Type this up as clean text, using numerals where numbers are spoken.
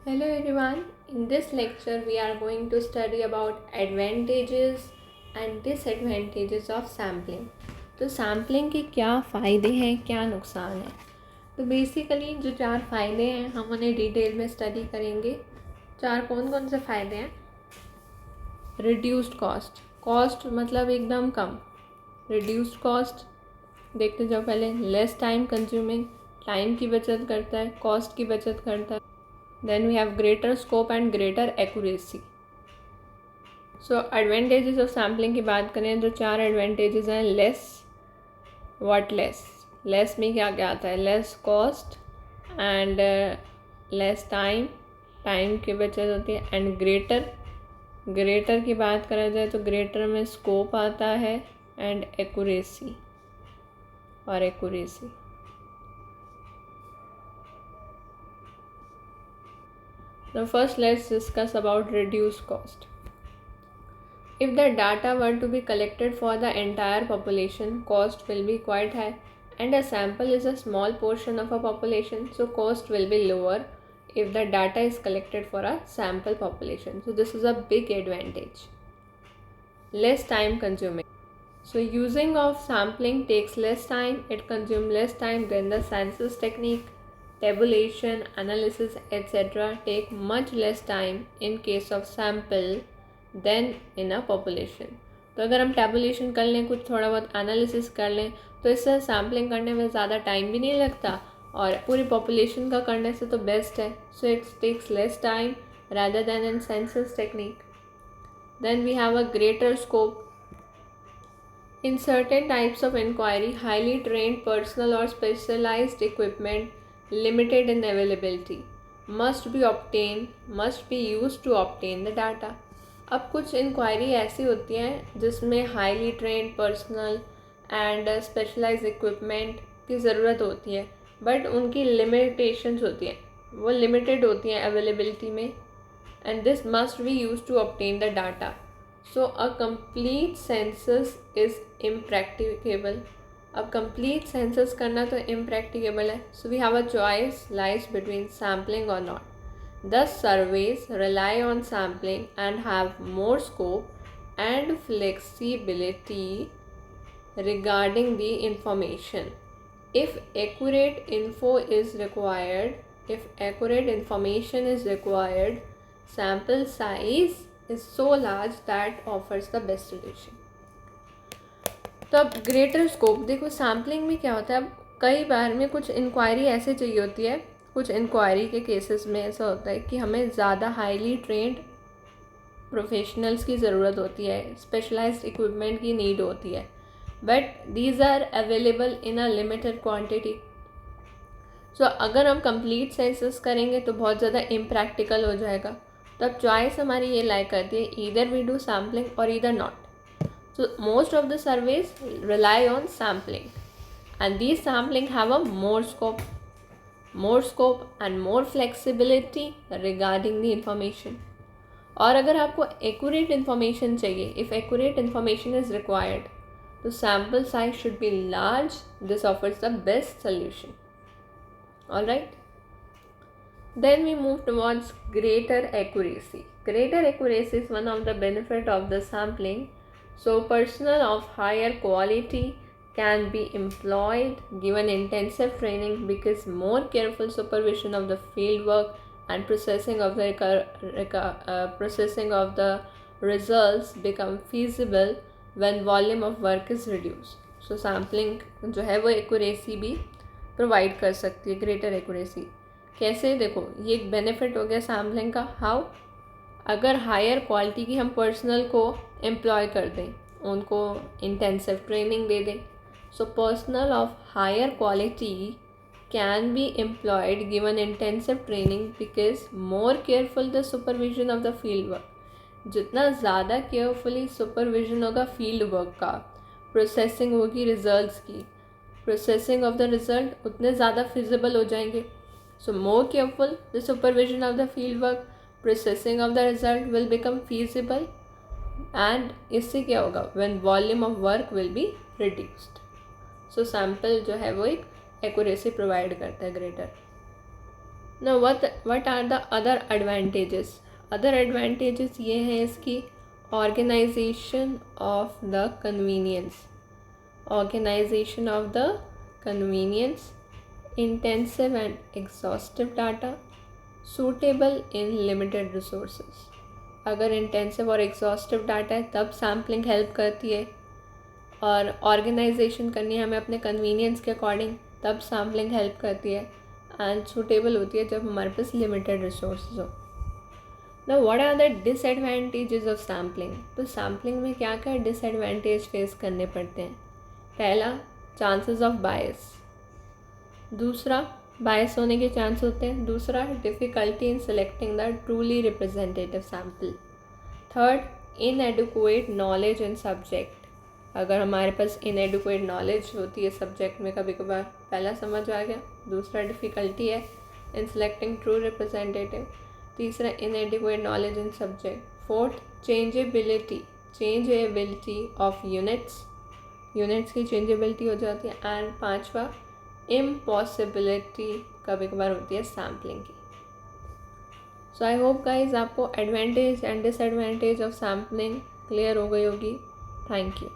Hello everyone. In this lecture we are going to study about advantages and disadvantages of sampling. तो sampling के क्या फ़ायदे हैं, क्या नुकसान है। तो बेसिकली जो 4 फ़ायदे हैं हम उन्हें डिटेल में स्टडी करेंगे। 4 कौन कौन से फ़ायदे हैं। रिड्यूस्ड कॉस्ट, कॉस्ट मतलब एकदम कम। रिड्यूस्ड कॉस्ट देखते जाओ पहले। लेस टाइम कंज्यूमिंग, टाइम की बचत करता है, कॉस्ट की बचत करता है। Then we have greater scope and greater accuracy. So advantages of sampling की बात करें तो 4 advantages हैं। लेस, what less, लेस में क्या क्या आता है। Less cost and less time, time की बचत होती है। एंड ग्रेटर, ग्रेटर की बात करा जाए तो ग्रेटर में स्कोप आता है एंड एक्यूरेसी और accuracy. Now first let's discuss about reduced cost. If the data were to be collected for the entire population, cost will be quite high, and a sample is a small portion of a population, so cost will be lower if the data is collected for a sample population. So this is a big advantage. Less time consuming. So using of sampling takes less time, it consumes less time than the census technique. Tabulation, analysis, etc. take much less time in case of sample than in a population. तो अगर हम tabulation कर लें, कुछ थोड़ा बहुत analysis कर लें, तो इससे सैम्पलिंग करने में ज़्यादा टाइम भी नहीं लगता और पूरी पॉपुलेशन का करने से तो बेस्ट है. So it takes less time rather than in census technique. Then we have a greater scope. In certain types of inquiry, highly trained personnel or specialized equipment limited in availability must be used to obtain the data. अब कुछ inquiry ऐसी होती हैं जिसमें highly trained personnel and specialised equipment की ज़रूरत होती है, बट उनकी लिमिटेशंस होती हैं, वो लिमिटेड होती हैं अवेलेबिलिटी में, and this must be use to obtain the data. So a complete census is impracticable. अब कंप्लीट सेंसस करना तो इम्प्रैक्टिकेबल है. So we have a choice lies between sampling और not. Thus, surveys rely on sampling and have more scope and flexibility regarding the information. If accurate information is required, sample size is so large that offers the best solution. तो अब greater scope देखो, sampling में क्या होता है, अब कई बार में कुछ इंक्वायरी ऐसे चाहिए होती है, कुछ इंक्वायरी के केसेस में ऐसा होता है कि हमें ज़्यादा हाईली ट्रेंड प्रोफेशनल्स की ज़रूरत होती है, स्पेशलाइज्ड इक्विपमेंट की नीड होती है, but these are available in a limited quantity. So अगर हम कंप्लीट सेंसस करेंगे तो बहुत ज़्यादा इम्प्रैक्टिकल हो जाएगा. तो अब चॉइस हमारी ये लाई करती है, ईदर वी डू सैम्पलिंग और either not. So most of the surveys rely on sampling, and these sampling have a more scope and more flexibility regarding the information. और अगर आपको accurate information चाहिए, if accurate information is required, तो sample size should be large. This offers the best solution. All right. Then we move towards greater accuracy. Greater accuracy is one of the benefit of the sampling. So personnel of higher quality can be employed, given intensive training, because more careful supervision of the field work and processing of the results become feasible when volume of work is reduced. So sampling जो है वो accuracy भी provide कर सकती है, greater accuracy. कैसे, देखो ये एक benefit हो गया sampling का. How? अगर हायर क्वालिटी की हम पर्सनल को एम्प्लॉय कर दें, उनको इंटेंसिव ट्रेनिंग दे दें, so personnel of higher quality can be employed given intensive training, because more careful the supervision of the field work. जितना ज़्यादा केयरफुली सुपरविजन होगा फील्ड वर्क का, प्रोसेसिंग होगी रिजल्ट्स की, प्रोसेसिंग ऑफ द रिजल्ट उतने ज़्यादा फिजिबल हो जाएंगे. So more careful the supervision of the field work, processing of the result will become feasible, and इससे क्या होगा, when volume of work will be reduced. So sample जो है वो एक accuracy provide करता है greater. Now what are the other advantages? Other advantages ये हैं इसकी organization of the convenience, intensive and exhaustive data, suitable in limited resources. अगर इंटेंसिव और एग्जॉस्टिव डाटा है तब सैम्पलिंग हेल्प करती है, और ऑर्गेनाइजेशन करनी है हमें अपने कन्वीनियंस के अकॉर्डिंग तब सैम्पलिंग हेल्प करती है, एंड सूटेबल होती है जब हमारे पास लिमिटेड रिसोर्सेज हो. Now what are the disadvantages of sampling? तो सैम्पलिंग में क्या क्या डिसएडवांटेज फेस करने पड़ते हैं? पहला, चांसेस ऑफ बायस. दूसरा, बायस होने के चांस होते हैं. दूसरा, difficulty in selecting the truly representative sample. Third, inadequate knowledge in subject. अगर हमारे पास इनएडुक्वेट नॉलेज होती है सब्जेक्ट में, कभी कभार पहला समझ आ गया. दूसरा, डिफ़िकल्टी है इन सेलेक्टिंग ट्रू रिप्रेजेंटेटिव. तीसरा, inadequate knowledge in subject. Fourth, changeability of units की चेंजेबिलिटी हो जाती है. एंड पांचवा, इम्पॉसिबिलिटी कभी कभार होती है सैम्पलिंग की. सो आई होप गाइज आपको advantage and disadvantage of sampling clear हो गई होगी. Thank you.